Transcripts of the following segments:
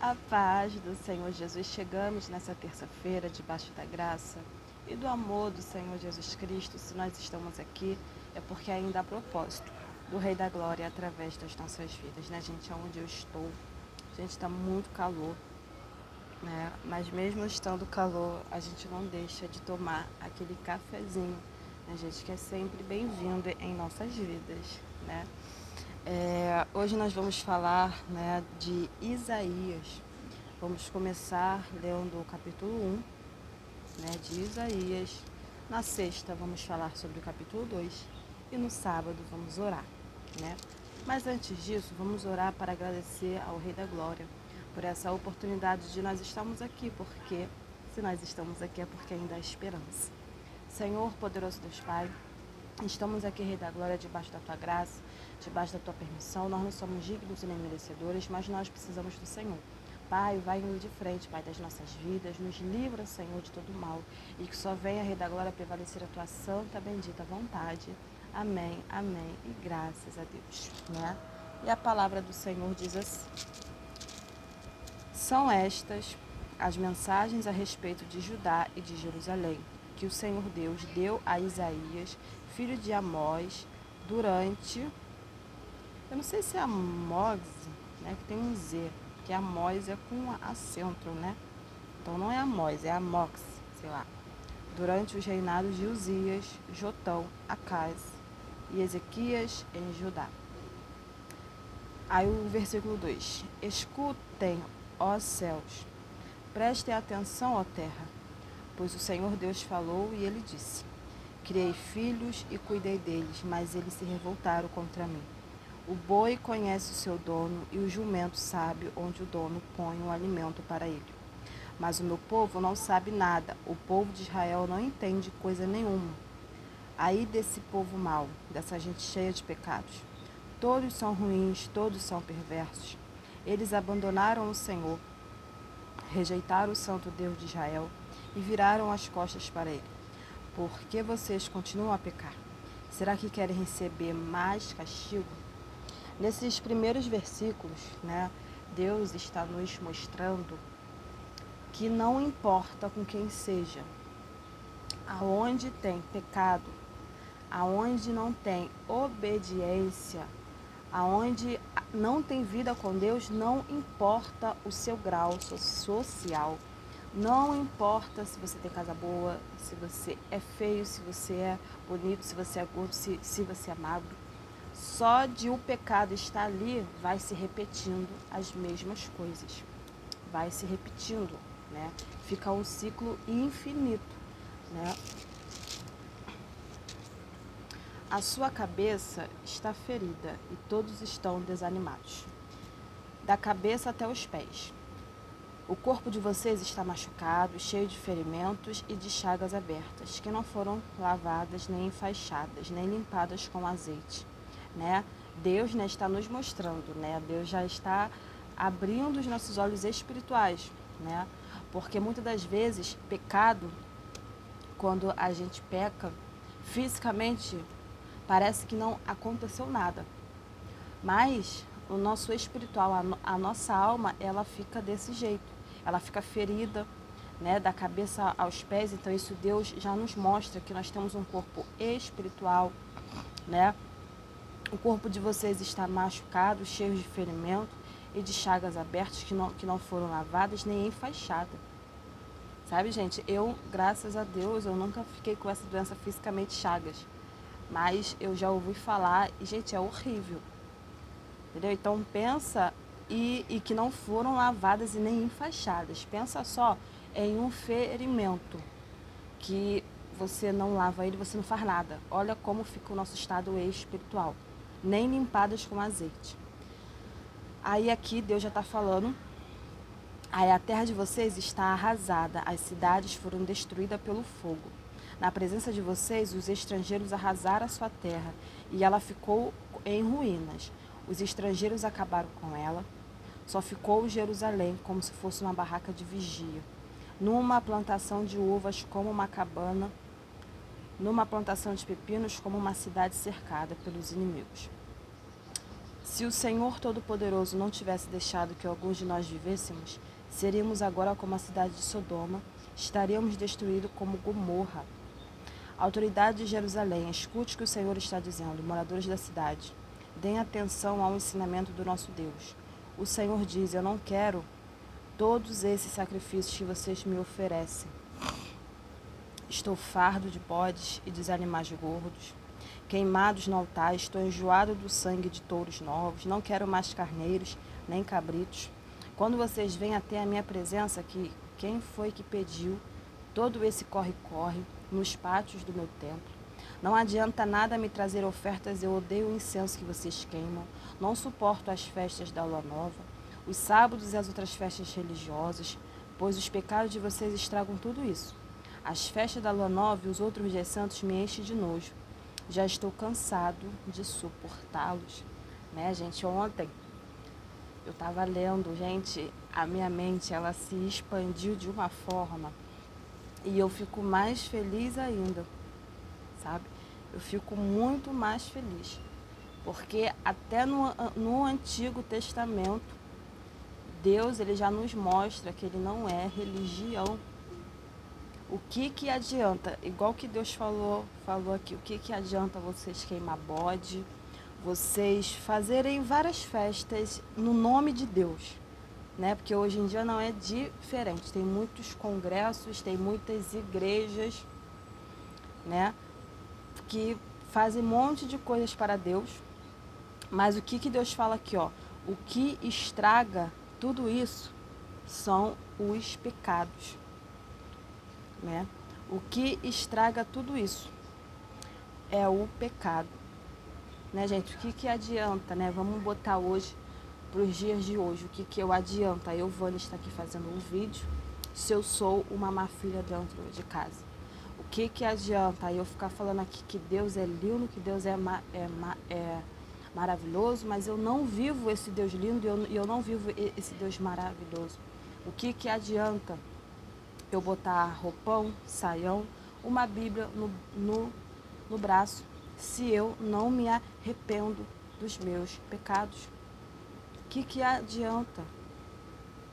A paz do Senhor Jesus, chegamos nessa terça-feira debaixo da graça e do amor do Senhor Jesus Cristo. Se nós estamos aqui, é porque ainda há propósito do Rei da Glória através das nossas vidas, né, gente? Onde eu estou, gente, está muito calor, né? Mas mesmo estando calor, a gente não deixa de tomar aquele cafezinho, né, gente? Que é sempre bem-vindo em nossas vidas, né? Hoje nós vamos falar, né, de Isaías. Vamos começar lendo o capítulo 1, né, de Isaías. Na sexta vamos falar sobre o capítulo 2 e no sábado vamos orar, né? Mas antes disso, vamos orar para agradecer ao Rei da Glória por essa oportunidade de nós estarmos aqui, porque se nós estamos aqui é porque ainda há esperança. Senhor, poderoso Deus Pai, estamos aqui, Rei da Glória, debaixo da Tua graça, debaixo da Tua permissão. Nós não somos dignos e nem merecedores, mas nós precisamos do Senhor. Pai, vai indo de frente, Pai, das nossas vidas. Nos livra, Senhor, de todo mal. E que só venha, Rei da Glória, prevalecer a Tua santa, bendita vontade. Amém, amém. E graças a Deus, né? E a palavra do Senhor diz assim: são estas as mensagens a respeito de Judá e de Jerusalém, que o Senhor Deus deu a Isaías, filho de Amós, durante... Eu não sei se é Amós, né, que tem um Z, que Amós é com acento, né? Então não é Amós, é Amós, sei lá. Durante os reinados de Uzias, Jotão, Acás e Ezequias em Judá. Aí o versículo 2: escutem, ó céus, prestem atenção, ó terra, pois o Senhor Deus falou e ele disse: criei filhos e cuidei deles, mas eles se revoltaram contra mim. O boi conhece o seu dono e o jumento sabe onde o dono põe o alimento para ele. Mas o meu povo não sabe nada, o povo de Israel não entende coisa nenhuma. Aí desse povo mau, dessa gente cheia de pecados. Todos são ruins, todos são perversos. Eles abandonaram o Senhor, rejeitaram o Santo Deus de Israel e viraram as costas para ele. Por que vocês continuam a pecar? Será que querem receber mais castigo? Nesses primeiros versículos, né, Deus está nos mostrando que não importa com quem seja, aonde tem pecado, aonde não tem obediência, aonde não tem vida com Deus, não importa o seu grau social, não importa se você tem casa boa, se você é feio, se você é bonito, se você é gordo, se você é magro. Só de o pecado estar ali, vai se repetindo as mesmas coisas. Vai se repetindo, né? Fica um ciclo infinito, né? A sua cabeça está ferida e todos estão desanimados, da cabeça até os pés. O corpo de vocês está machucado, cheio de ferimentos e de chagas abertas, que não foram lavadas, nem enfaixadas, nem limpadas com azeite, né? Deus, né, está nos mostrando, né? Deus já está abrindo os nossos olhos espirituais, né? Porque muitas das vezes, pecado, quando a gente peca, fisicamente, parece que não aconteceu nada. Mas o nosso espiritual, a nossa alma, ela fica desse jeito. Ela fica ferida, né, da cabeça aos pés. Então isso Deus já nos mostra que nós temos um corpo espiritual, né? O corpo de vocês está machucado, cheio de ferimento e de chagas abertas que não foram lavadas nem enfaixadas. Sabe, gente, eu, graças a Deus, eu nunca fiquei com essa doença fisicamente, chagas. Mas eu já ouvi falar e, gente, é horrível. Entendeu? Então pensa e que não foram lavadas e nem enfaixadas. Pensa só em um ferimento que você não lava ele, você não faz nada. Olha como fica o nosso estado espiritual. Nem limpadas com azeite. Aí aqui Deus já está falando. Aí a terra de vocês está arrasada, as cidades foram destruídas pelo fogo. Na presença de vocês, os estrangeiros arrasaram a sua terra e ela ficou em ruínas. Os estrangeiros acabaram com ela. Só ficou Jerusalém como se fosse uma barraca de vigia. Numa plantação de uvas como uma cabana, numa plantação de pepinos como uma cidade cercada pelos inimigos. Se o Senhor Todo-Poderoso não tivesse deixado que alguns de nós vivêssemos, seríamos agora como a cidade de Sodoma, estaríamos destruídos como Gomorra. Autoridade de Jerusalém, escute o que o Senhor está dizendo, moradores da cidade. Deem atenção ao ensinamento do nosso Deus. O Senhor diz, eu não quero todos esses sacrifícios que vocês me oferecem. Estou fardo de bodes e dos animais gordos, queimados no altar, estou enjoado do sangue de touros novos, não quero mais carneiros, nem cabritos. Quando vocês vêm até a minha presença, que quem foi que pediu todo esse corre-corre nos pátios do meu templo? Não adianta nada me trazer ofertas, eu odeio o incenso que vocês queimam, não suporto as festas da lua nova, os sábados e as outras festas religiosas, pois os pecados de vocês estragam tudo isso. As festas da lua nova e os outros dias santos me enchem de nojo. Já estou cansado de suportá-los. Né, gente? Ontem eu estava lendo, gente, a minha mente, ela se expandiu de uma forma e eu fico mais feliz ainda, sabe? Eu fico muito mais feliz. Porque até no Antigo Testamento, Deus ele já nos mostra que ele não é religião. O que adianta, igual que Deus falou aqui, o que adianta vocês queimar bode, vocês fazerem várias festas no nome de Deus, né? Porque hoje em dia não é diferente, tem muitos congressos, tem muitas igrejas, né? Que fazem um monte de coisas para Deus, mas o que Deus fala aqui, ó, o que estraga tudo isso são os pecados. Né? O que estraga tudo isso é o pecado. Né, gente? O que adianta, né? Vamos botar hoje, para os dias de hoje, o que eu adianta? Eu vou estar aqui fazendo um vídeo se eu sou uma má filha dentro de casa. O que adianta eu ficar falando aqui que Deus é lindo, que Deus é maravilhoso, mas eu não vivo esse Deus lindo e eu não vivo esse Deus maravilhoso. O que adianta eu botar roupão, saião, uma Bíblia no braço, se eu não me arrependo dos meus pecados? O que adianta?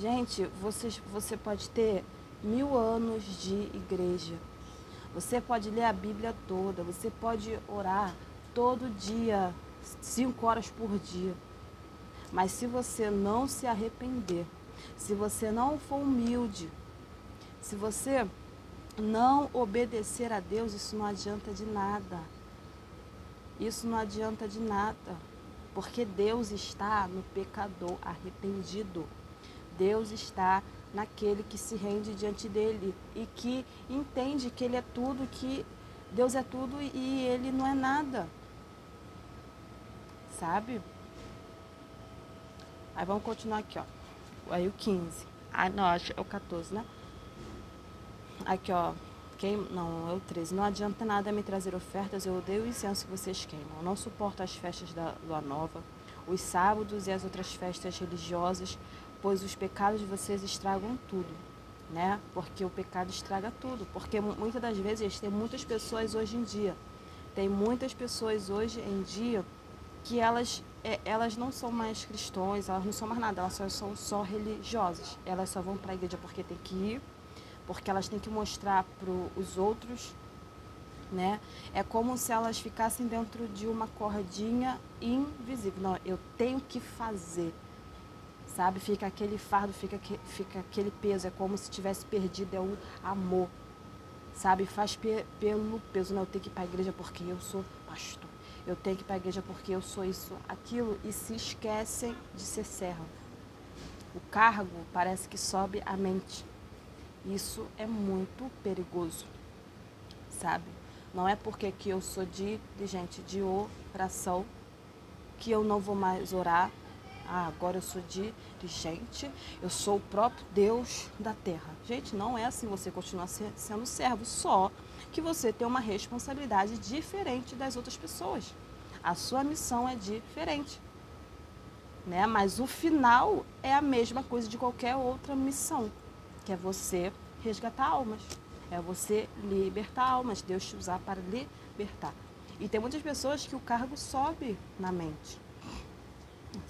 Gente, você pode ter 1000 anos de igreja, você pode ler a Bíblia toda, você pode orar todo dia, 5 horas por dia, mas se você não se arrepender, se você não for humilde, se você não obedecer a Deus, isso não adianta de nada. Isso não adianta de nada. Porque Deus está no pecador arrependido. Deus está naquele que se rende diante dele e que entende que ele é tudo, que Deus é tudo e ele não é nada. Sabe? Aí vamos continuar aqui, ó. Aí o 15. Ah, não, acho é o 14, né? Aqui, ó. Não, é o 13. Não adianta nada me trazer ofertas, eu odeio o incenso que vocês queimam. Eu não suporto as festas da lua nova, os sábados e as outras festas religiosas, pois os pecados de vocês estragam tudo, né? Porque o pecado estraga tudo. Porque muitas das vezes tem muitas pessoas hoje em dia, que elas não são mais cristãs, elas não são mais nada, elas são só religiosas. Elas só vão para a igreja porque tem que ir, porque elas têm que mostrar para os outros, né? É como se elas ficassem dentro de uma cordinha invisível. Não, eu tenho que fazer, sabe? Fica aquele fardo, fica aquele peso, é como se tivesse perdido, é o amor, sabe? Faz pelo peso. Não, eu tenho que ir para a igreja porque eu sou pastor, eu tenho que ir para a igreja porque eu sou isso, aquilo, e se esquecem de ser servo. O cargo parece que sobe a mente. Isso é muito perigoso, sabe? Não é porque que eu sou gente de oração que eu não vou mais orar. Ah, agora eu sou dirigente, eu sou o próprio Deus da terra. Gente, não é assim, você continua sendo servo, só que você tem uma responsabilidade diferente das outras pessoas. A sua missão é diferente, né? Mas o final é a mesma coisa de qualquer outra missão, que é você resgatar almas, é você libertar almas, Deus te usar para libertar. E tem muitas pessoas que o cargo sobe na mente.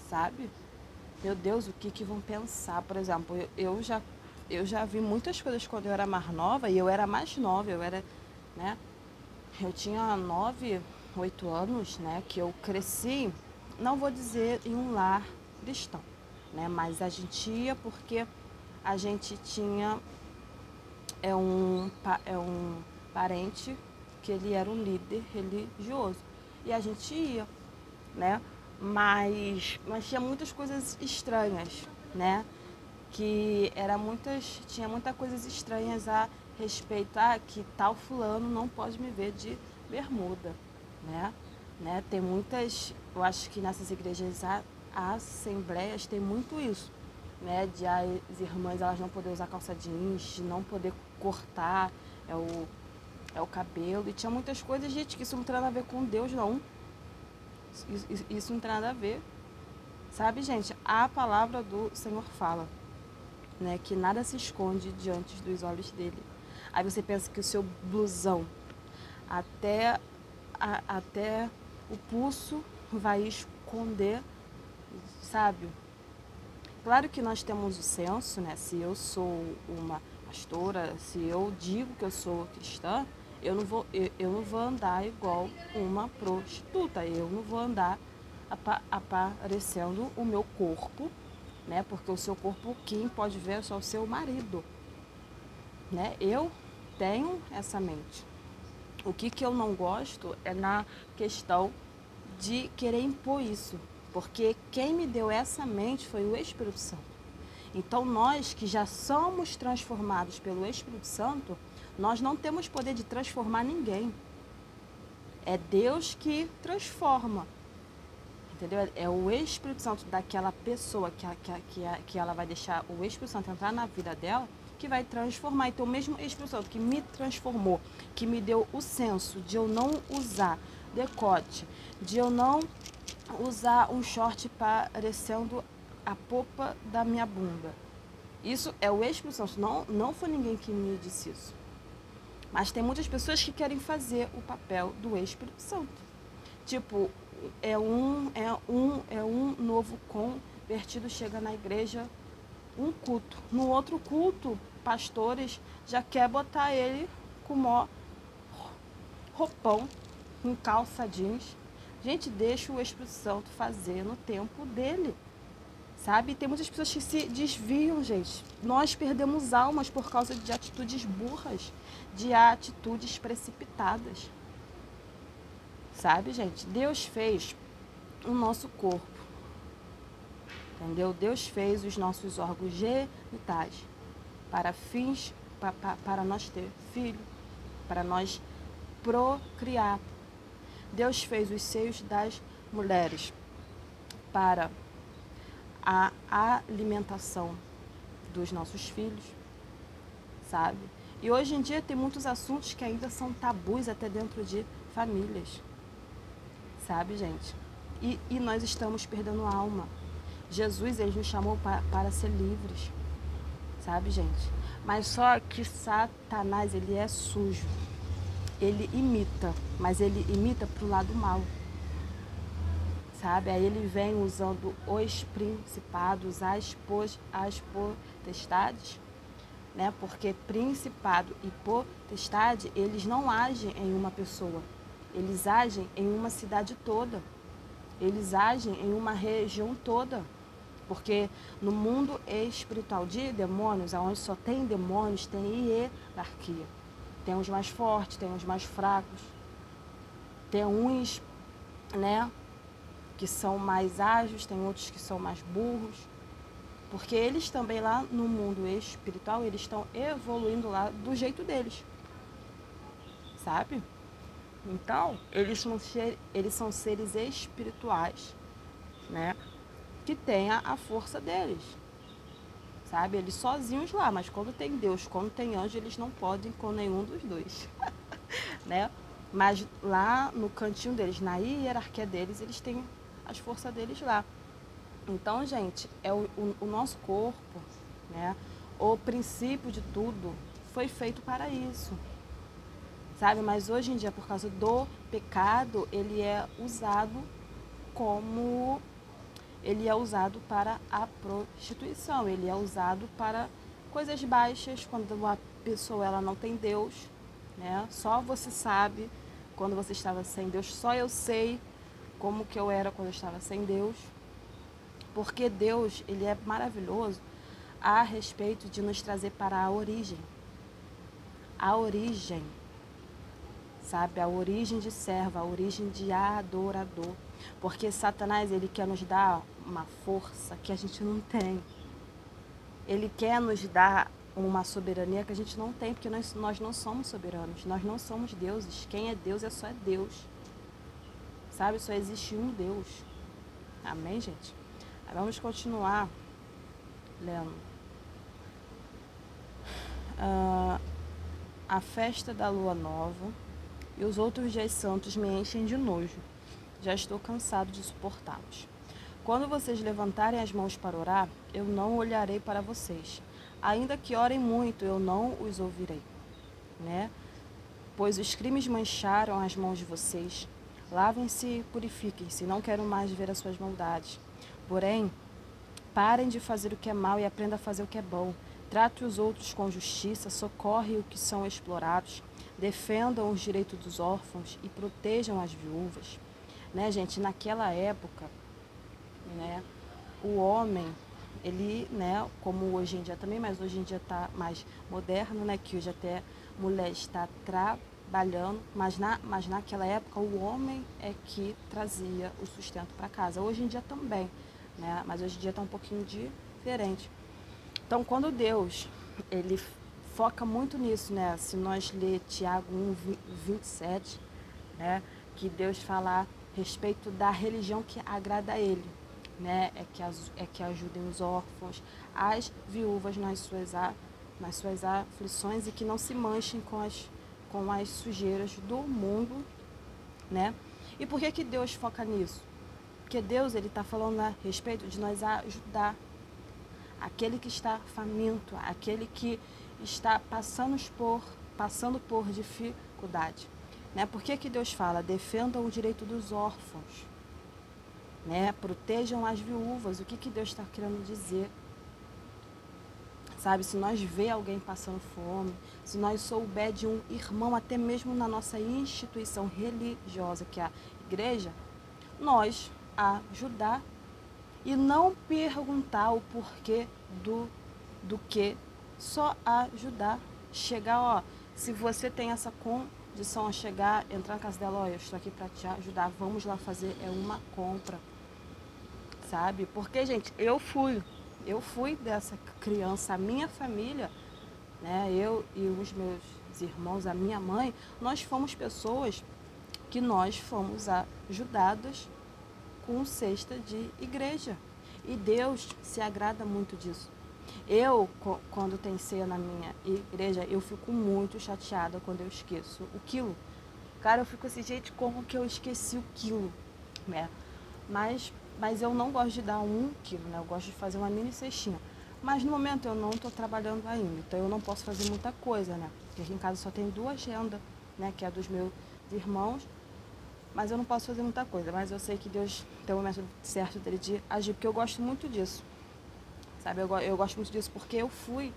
sabe? Meu Deus, o que vão pensar? Por exemplo, eu já vi muitas coisas quando eu era mais nova, e eu era mais nova, né? Eu tinha 9, 8 anos, né? Que eu cresci, não vou dizer em um lar cristão, né? Mas a gente ia porque a gente tinha é um parente que ele era um líder religioso. E a gente ia, né? Mas tinha muitas coisas estranhas, né? Tinha muitas coisas estranhas a respeito que tal fulano não pode me ver de bermuda, né? Tem muitas, eu acho que nessas igrejas assembleias tem muito isso, né? De as irmãs elas não poder usar calça jeans, de não poder cortar é o cabelo, e tinha muitas coisas, gente, que isso não tem nada a ver com Deus, não. Isso não tem nada a ver. Sabe, gente, a palavra do Senhor fala, né, que nada se esconde diante dos olhos dele. Aí você pensa que o seu blusão até, até o pulso vai esconder, sabe? Claro que nós temos o senso, né? Se eu sou uma pastora, se eu digo que eu sou cristã, eu não vou andar igual uma prostituta. Eu não vou andar aparecendo o meu corpo, né? Porque o seu corpo, quem pode ver é só o seu marido, né? Eu tenho essa mente. O que eu não gosto é na questão de querer impor isso, porque quem me deu essa mente foi o Espírito Santo. Então nós que já somos transformados pelo Espírito Santo, nós não temos poder de transformar ninguém. É Deus que transforma. Entendeu? É o Espírito Santo daquela pessoa que ela vai deixar o Espírito Santo entrar na vida dela, que vai transformar. Então, o mesmo Espírito Santo que me transformou, que me deu o senso de eu não usar decote, de eu não usar um short parecendo a popa da minha bunda. Isso é o Espírito Santo, não foi ninguém que me disse isso. Mas tem muitas pessoas que querem fazer o papel do Espírito Santo. Tipo, é um novo convertido chega na igreja, um culto. No outro culto, pastores já quer botar ele com mó roupão, com calça jeans. Gente, deixa o Espírito Santo fazer no tempo dele. Sabe? Tem muitas pessoas que se desviam, gente. Nós perdemos almas por causa de atitudes burras, de atitudes precipitadas. Sabe, gente? Deus fez o nosso corpo, entendeu? Deus fez os nossos órgãos genitais para fins, para nós ter filho, para nós procriar. Deus fez os seios das mulheres para a alimentação dos nossos filhos, sabe? E hoje em dia tem muitos assuntos que ainda são tabus até dentro de famílias. Sabe, gente? E nós estamos perdendo alma. Jesus, ele nos chamou para ser livres. Sabe, gente? Mas só que Satanás, ele é sujo. Ele imita, mas ele imita para o lado mal. Sabe? Aí ele vem usando os principados, as potestades, né? Porque principado e potestade, eles não agem em uma pessoa. Eles agem em uma cidade toda. Eles agem em uma região toda. Porque no mundo espiritual de demônios, onde só tem demônios, tem hierarquia. Tem uns mais fortes, tem uns mais fracos. Tem uns, né, que são mais ágeis, tem outros que são mais burros. Porque eles também lá no mundo espiritual, eles estão evoluindo lá do jeito deles. Sabe? Então, eles são seres espirituais, né? Que têm a força deles, sabe? Eles sozinhos lá, mas quando tem Deus, quando tem anjo, eles não podem com nenhum dos dois, né? Mas lá no cantinho deles, na hierarquia deles, eles têm as forças deles lá. Então, gente, é o nosso corpo, né? O princípio de tudo foi feito para isso. Sabe? Mas hoje em dia, por causa do pecado, ele é usado como ele é usado para a prostituição, ele é usado para coisas baixas, quando uma pessoa ela não tem Deus, né? Só você sabe quando você estava sem Deus, só eu sei como que eu era quando eu estava sem Deus, porque Deus, ele é maravilhoso a respeito de nos trazer para a origem, sabe? A origem de servo, a origem de adorador, porque Satanás, ele quer nos dar uma força que a gente não tem, ele quer nos dar uma soberania que a gente não tem, porque nós não somos soberanos, nós não somos deuses, quem é Deus é só Deus, sabe? Só existe um Deus, amém, gente? Aí vamos continuar lendo. A festa da lua nova e os outros dias santos me enchem de nojo. Já estou cansado de suportá-los. Quando vocês levantarem as mãos para orar, eu não olharei para vocês. Ainda que orem muito, eu não os ouvirei, né? Pois os crimes mancharam as mãos de vocês. Lavem-se e purifiquem-se, não quero mais ver as suas maldades. Porém, parem de fazer o que é mal e aprendam a fazer o que é bom. Trate os outros com justiça, socorre os que são explorados, defendam os direitos dos órfãos e protejam as viúvas. Né, gente, naquela época, né, o homem, ele, né, como hoje em dia também, mas hoje em dia está mais moderno, né, que hoje até mulher está trabalhando, mas naquela época o homem é que trazia o sustento para casa. Hoje em dia também, né, mas hoje em dia está um pouquinho diferente. Então, quando Deus, ele foca muito nisso, né? Se nós ler Tiago 1:27, né? Que Deus fala a respeito da religião que agrada a Ele, né? É que ajudem os órfãos, as viúvas nas suas aflições e que não se manchem com as sujeiras do mundo, né? E por que Deus foca nisso? Porque Deus, ele está falando a respeito de nós ajudar aquele que está faminto, aquele que está passando por dificuldade. Né? Por que Deus fala? Defendam o direito dos órfãos, né? Protejam as viúvas. O que Deus está querendo dizer? Sabe, se nós vê alguém passando fome, se nós souber de um irmão, até mesmo na nossa instituição religiosa, que é a igreja, nós ajudar e não perguntar o porquê do que, só ajudar. Chegar, ó, se você tem essa condição a chegar, entrar na casa dela, ó, eu estou aqui para te ajudar, vamos lá fazer uma compra, sabe? Porque, gente, eu fui dessa criança, a minha família, né, eu e os meus irmãos, a minha mãe, nós fomos pessoas que nós fomos ajudadas com cesta de igreja. E Deus se agrada muito disso. Eu, quando tem ceia na minha igreja, eu fico muito chateada quando eu esqueço o quilo. Cara, eu fico assim, gente, como que eu esqueci o quilo, né? Mas eu não gosto de dar 1 quilo, né? Eu gosto de fazer uma mini cestinha. Mas no momento eu não estou trabalhando ainda, então eu não posso fazer muita coisa, né? Porque aqui em casa só tem 2 rendas, né? Que é a dos meus irmãos. Mas eu não posso fazer muita coisa, mas eu sei que Deus tem o momento certo dele de agir, porque eu gosto muito disso, sabe? Eu gosto muito disso porque eu fui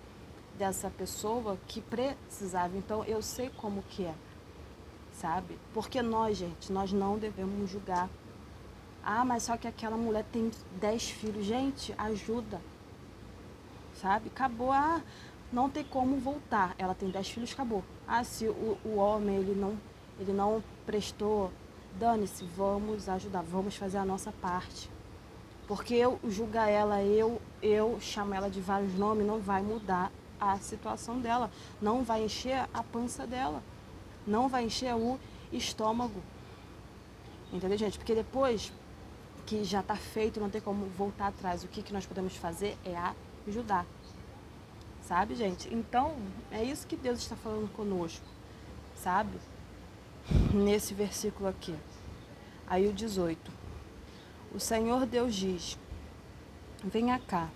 dessa pessoa que precisava, então eu sei como que é, sabe? Porque nós, gente, nós não devemos julgar. Ah, mas só que aquela mulher tem 10 filhos. Gente, ajuda, sabe? Acabou, não tem como voltar. Ela tem 10 filhos, acabou. Se o homem, ele não prestou, dane-se, vamos ajudar, vamos fazer a nossa parte. Porque eu julgar ela, eu chamo ela de vários nomes, não vai mudar a situação dela, não vai encher a pança dela, não vai encher o estômago. Entendeu, gente? Porque depois que já está feito, não tem como voltar atrás. O que nós podemos fazer é ajudar. Sabe, gente? Então, é isso que Deus está falando conosco, sabe? Nesse versículo aqui. Aí o 18. O Senhor Deus diz: venha cá,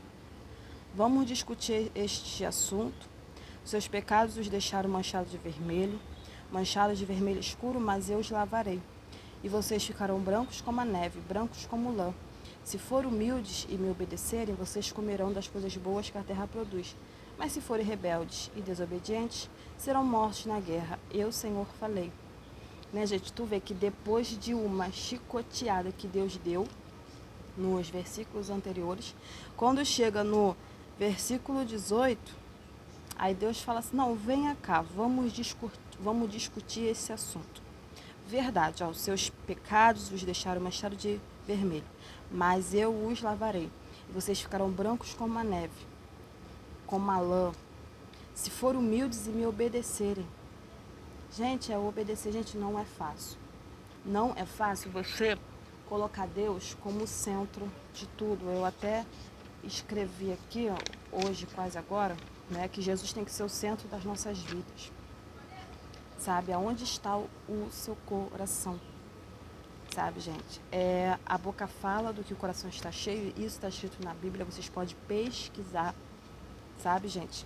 vamos discutir este assunto. Seus pecados os deixaram manchados de vermelho escuro, mas eu os lavarei. E vocês ficarão brancos como a neve, brancos como lã. Se forem humildes e me obedecerem, vocês comerão das coisas boas que a terra produz. Mas se forem rebeldes e desobedientes, serão mortos na guerra. Eu, Senhor, falei. Né, gente? Tu vê que depois de uma chicoteada que Deus deu nos versículos anteriores, quando chega no versículo 18, aí Deus fala assim, não, venha cá, vamos discutir esse assunto. Verdade, os seus pecados os deixaram manchados de vermelho, mas eu os lavarei, e vocês ficarão brancos como a neve, como a lã. Se forem humildes e me obedecerem. Gente, obedecer, gente, não é fácil. Não é fácil você colocar Deus como centro de tudo. Eu até escrevi aqui, hoje, quase agora, né, que Jesus tem que ser o centro das nossas vidas. Sabe, aonde está o seu coração? Sabe, gente? A boca fala do que o coração está cheio, isso está escrito na Bíblia, vocês podem pesquisar, sabe, gente?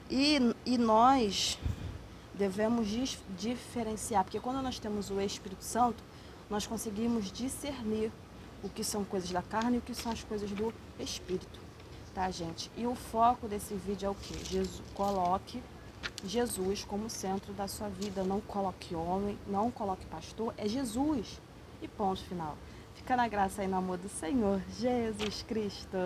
E nós devemos diferenciar, porque quando nós temos o Espírito Santo, nós conseguimos discernir o que são coisas da carne e o que são as coisas do Espírito, tá, gente? E o foco desse vídeo é o quê? Coloque Jesus como centro da sua vida, não coloque homem, não coloque pastor, é Jesus. E ponto final. Fica na graça e no amor do Senhor Jesus Cristo.